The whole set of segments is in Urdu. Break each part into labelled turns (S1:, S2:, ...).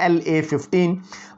S1: LA-15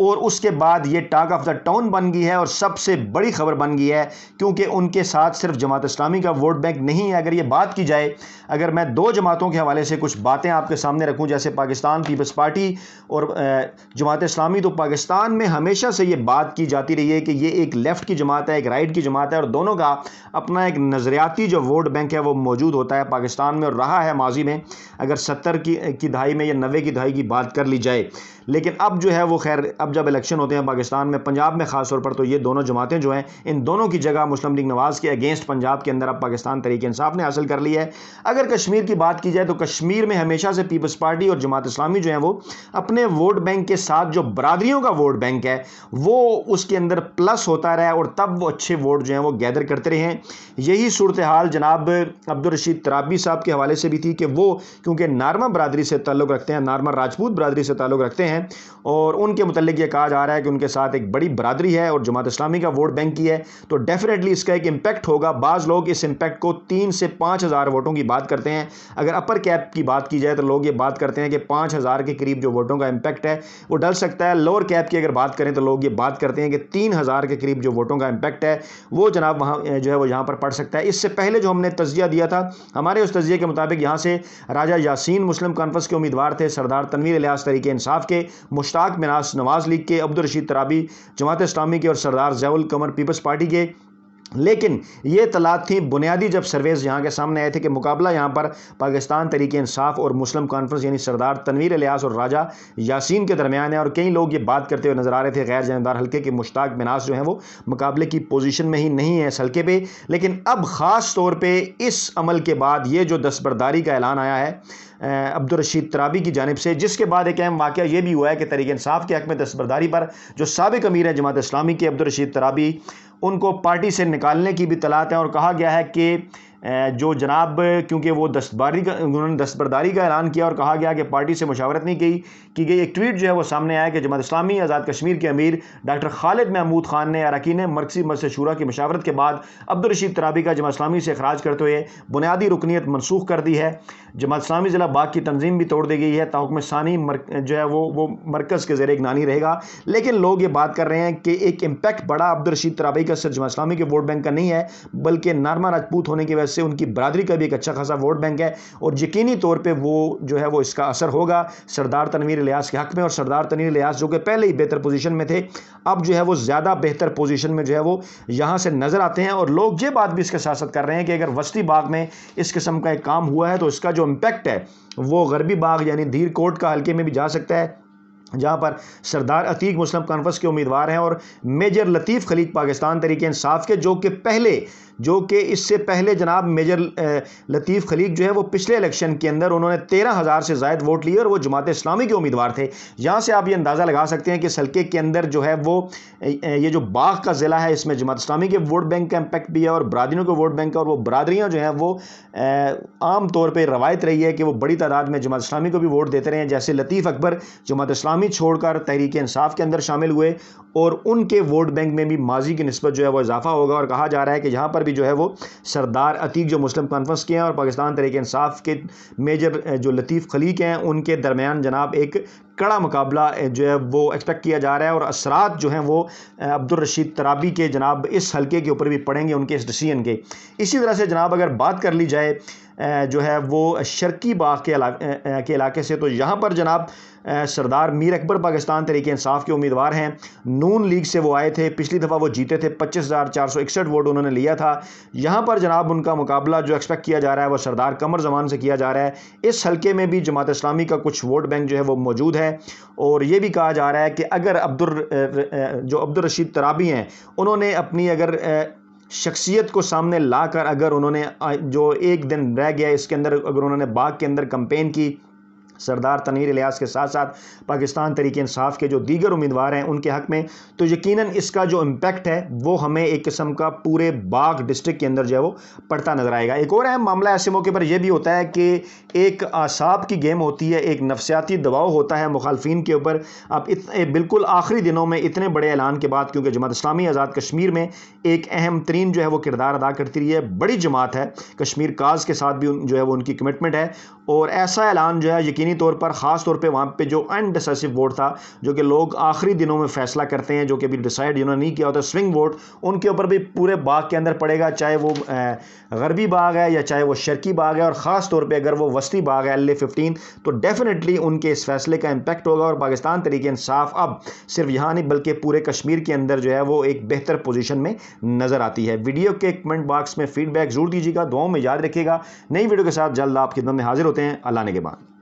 S1: اور اس کے بعد یہ ٹاک آف دا ٹاؤن بن گئی ہے اور سب سے بڑی خبر بن گئی ہے، کیونکہ ان کے ساتھ صرف جماعت اسلامی کا ووٹ بینک نہیں ہے۔ اگر یہ بات کی جائے، اگر میں دو جماعتوں کے حوالے سے کچھ باتیں آپ کے سامنے رکھوں، جیسے پاکستان پیپلز پارٹی اور جماعت اسلامی، تو پاکستان میں ہمیشہ سے یہ بات کی جاتی رہی ہے کہ یہ ایک لیفٹ کی جماعت ہے، ایک رائٹ کی جماعت ہے، اور دونوں کا اپنا ایک نظریاتی جو ووٹ بینک ہے وہ موجود ہوتا ہے پاکستان میں، اور رہا ہے ماضی میں، اگر 70 کی دہائی میں یا 90 کی دہائی کی بات کر لی جائے۔ لیکن اب جو ہے وہ خیر، اب جب الیکشن ہوتے ہیں پاکستان میں، پنجاب میں خاص طور پر، تو یہ دونوں جماعتیں جو ہیں، ان دونوں کی جگہ مسلم لیگ نواز کے اگینسٹ پنجاب کے اندر اب پاکستان تحریک انصاف نے حاصل کر لی ہے۔ اگر کشمیر کی بات کی جائے تو کشمیر میں ہمیشہ سے پیپلز پارٹی اور جماعت اسلامی جو ہیں وہ اپنے ووٹ بینک کے ساتھ جو برادریوں کا ووٹ بینک ہے وہ اس کے اندر پلس ہوتا رہا ہے، اور تب وہ اچھے ووٹ جو ہیں وہ گیدر کرتے رہے ہیں۔ یہی صورتحال جناب عبدالرشید ترابی صاحب کے حوالے سے بھی تھی کہ وہ کیونکہ نارما برادری سے تعلق رکھتے ہیں، نارما راجپوت برادری سے تعلق رکھتے ہیں، اور ان کے متعلق یہ کہا جا رہا ہے کہ ان کے ساتھ ایک بڑی برادری ہے اور جماعت اسلامی کا ووٹ بینک کی ہے، تو ڈیفینیٹلی اس کا ایک امپیکٹ ہوگا۔ بعض لوگ اس امپیکٹ کو 3 سے 5 ہزار ووٹوں کی بات کرتے ہیں۔ اگر اپر کیپ کی بات کی جائے تو لوگ یہ بات کرتے ہیں کہ 5 ہزار کے قریب جو ووٹوں کا امپیکٹ ہے وہ ڈل سکتا ہے۔ لوور کیپ کی اگر بات کریں تو لوگ یہ بات کرتے ہیں کہ 3 ہزار کے قریب جو ووٹوں کا امپیکٹ ہے وہ جناب وہاں جو ہے وہ یہاں پر پڑ سکتا ہے۔ اس سے پہلے جو ہم نے تجزیہ دیا تھا، ہمارے اس تجزیے کے مطابق یہاں سے راجہ یاسین مسلم کانفرنس کے امیدوار تھے، سردار تنویر الیاس تحریک انصاف کے، مشتاق مناس نواز لیگ کے، عبدالرشید ترابی جماعت اسلامی کے، اور سردار ضیاء القمر پیپلز پارٹی کے۔ لیکن یہ اطلاعات تھیں بنیادی جب سرویز یہاں کے سامنے آئے تھے کہ مقابلہ یہاں پر پاکستان تحریک انصاف اور مسلم کانفرنس یعنی سردار تنویر الیاس اور راجہ یاسین کے درمیان ہے، اور کئی لوگ یہ بات کرتے ہوئے نظر آ رہے تھے غیر جانبدار حلقے کے مشتاق مناس جو ہیں وہ مقابلے کی پوزیشن میں ہی نہیں ہے اس حلقے پہ۔ لیکن اب خاص طور پہ اس عمل کے بعد یہ جو دستبرداری کا اعلان آیا ہے عبدالرشید ترابی کی جانب سے، جس کے بعد ایک اہم واقعہ یہ بھی ہوا ہے کہ تحریک انصاف کے حق میں دستبرداری پر جو سابق امیر ہیں جماعت اسلامی کے عبدالرشید ترابی، ان کو پارٹی سے نکالنے کی بھی اطلاعات ہیں، اور کہا گیا ہے کہ جو جناب کیونکہ وہ انہوں نے دستبرداری کا اعلان کیا اور کہا گیا کہ پارٹی سے مشاورت نہیں کی گئی۔ ایک ٹویٹ جو ہے وہ سامنے آیا کہ جماعت اسلامی آزاد کشمیر کے امیر ڈاکٹر خالد محمود خان نے اراکین مرکزی مجلس شورا کی مشاورت کے بعد عبدالرشید ترابی کا جماعت اسلامی سے اخراج کرتے ہوئے بنیادی رکنیت منسوخ کر دی ہے۔ جماعت اسلامی ضلع باغ کی تنظیم بھی توڑ دی گئی ہے، تاحکم ثانی جو ہے وہ مرکز کے زیر اگنانی رہے گا۔ لیکن لوگ یہ بات کر رہے ہیں کہ ایک امپیکٹ بڑا عبدالرشید ترابی کا صرف جماعت اسلامی کے ووٹ بینک کا نہیں ہے، بلکہ نارما راجپوت ہونے کی وجہ سے ان کی برادری کا بھی ایک اچھا خاصا ووٹ بینک ہے، اور یقینی طور پہ وہ جو ہے وہ اس کا اثر ہوگا سردار تنویر الیاس کے حق میں۔ اور سردار تنویر الیاس جو کہ پہلے ہی بہتر پوزیشن میں تھے، اب جو ہے وہ زیادہ بہتر پوزیشن میں جو ہے وہ یہاں سے نظر آتے ہیں، اور لوگ یہ بات بھی اس کے ساتھ ساتھ کر رہے ہیں کہ اگر وسطی باغ میں اس قسم کا ایک کام ہوا ہے تو اس کا جو امپیکٹ ہے وہ غربی باغ یعنی دھیر کوٹ کا حلقے میں بھی جا سکتا ہے، جہاں پر سردار عتیق مسلم کانفرنس کے امیدوار ہیں، اور میجر لطیف خلیق پاکستان تحریک انصاف کے، جو کہ اس سے پہلے جناب میجر لطیف خلیق جو ہے وہ پچھلے الیکشن کے اندر انہوں نے 13,000 سے زائد ووٹ لیے اور وہ جماعت اسلامی کے امیدوار تھے۔ یہاں سے آپ یہ اندازہ لگا سکتے ہیں کہ اس حلقے کے اندر جو ہے وہ یہ جو باغ کا ضلع ہے اس میں جماعت اسلامی کے ووٹ بینک کا امپیکٹ بھی ہے اور برادریوں کے ووٹ بینک کا، اور وہ برادریاں جو ہیں وہ عام طور پہ روایت رہی ہے کہ وہ بڑی تعداد میں جماعت اسلامی کو بھی ووٹ دیتے رہے ہیں، جیسے لطیف اکبر جماعت اسلامی چھوڑ کر تحریک انصاف کے اندر شامل ہوئے، اور ان کے ووٹ بینک میں بھی ماضی کی نسبت جو ہے وہ اضافہ ہوگا، اور کہا جا رہا ہے کہ یہاں پر بھی جو ہے وہ سردار عتیق جو مسلم کانفرنس کے ہیں اور پاکستان تحریک انصاف کے میجر جو لطیف خلیق ہیں ان کے درمیان جناب ایک کڑا مقابلہ جو ہے وہ ایکسپیکٹ کیا جا رہا ہے، اور اثرات جو ہیں وہ عبدالرشید ترابی کے جناب اس حلقے کے اوپر بھی پڑیں گے ان کے اس ڈیسیژن کے۔ اسی طرح سے جناب اگر بات کر لی جائے جو ہے وہ شرقی باغ کے علاقے سے، تو یہاں پر جناب سردار میر اکبر پاکستان تحریک انصاف کے امیدوار ہیں، نون لیگ سے وہ آئے تھے، پچھلی دفعہ وہ جیتے تھے، 25,461 ووٹ انہوں نے لیا تھا۔ یہاں پر جناب ان کا مقابلہ جو ایکسپیکٹ کیا جا رہا ہے وہ سردار قمر زمان سے کیا جا رہا ہے۔ اس حلقے میں بھی جماعت اسلامی کا کچھ ووٹ بینک جو ہے وہ موجود ہے، اور یہ بھی کہا جا رہا ہے کہ اگر عبدالرشید ترابی ہیں انہوں نے اپنی اگر شخصیت کو سامنے لا کر اگر انہوں نے جو ایک دن رہ گیا اس کے اندر اگر انہوں نے باغ کے اندر کمپین کی سردار تنویر الیاس کے ساتھ ساتھ پاکستان تحریک انصاف کے جو دیگر امیدوار ہیں ان کے حق میں، تو یقیناً اس کا جو امپیکٹ ہے وہ ہمیں ایک قسم کا پورے باغ ڈسٹرکٹ کے اندر جو ہے وہ پڑتا نظر آئے گا۔ ایک اور اہم معاملہ ایسے موقع پر یہ بھی ہوتا ہے کہ ایک اعصاب کی گیم ہوتی ہے، ایک نفسیاتی دباؤ ہوتا ہے مخالفین کے اوپر۔ اب بالکل آخری دنوں میں اتنے بڑے اعلان کے بعد، کیونکہ جماعت اسلامی آزاد کشمیر میں ایک اہم ترین جو ہے وہ کردار ادا کرتی رہی ہے، بڑی جماعت ہے، کشمیر کاز کے ساتھ بھی جو ہے وہ ان کی کمٹمنٹ ہے، اور ایسا اعلان جو ہے یقیناً یقینی طور پر، خاص طور پہ وہاں پہ جو انڈیسائسو ووٹ تھا، جو کہ لوگ آخری دنوں میں فیصلہ کرتے ہیں، جو کہ ابھی ڈیسائیڈ جنہوں نے نہیں کیا ہوتا، سوئنگ ووٹ، ان کے اوپر بھی پورے باغ کے اندر پڑے گا، چاہے وہ غربی باغ ہے یا چاہے وہ شرقی باغ ہے، اور خاص طور پہ اگر وہ وسطی باغ ہے LA-15، تو ڈیفینیٹلی ان کے اس فیصلے کا امپیکٹ ہوگا، اور پاکستان تحریک انصاف اب صرف یہاں نہیں بلکہ پورے کشمیر کے اندر جو ہے وہ ایک بہتر پوزیشن میں نظر آتی ہے۔ ویڈیو کے کمنٹ باکس میں فیڈ بیک ضرور دیجیے گا، دعاؤں میں یاد رکھیے گا۔ نئی ویڈیو کے ساتھ جلد آپ کی خدمت میں حاضر ہوتے ہیں۔ اللہ نے کے بعد۔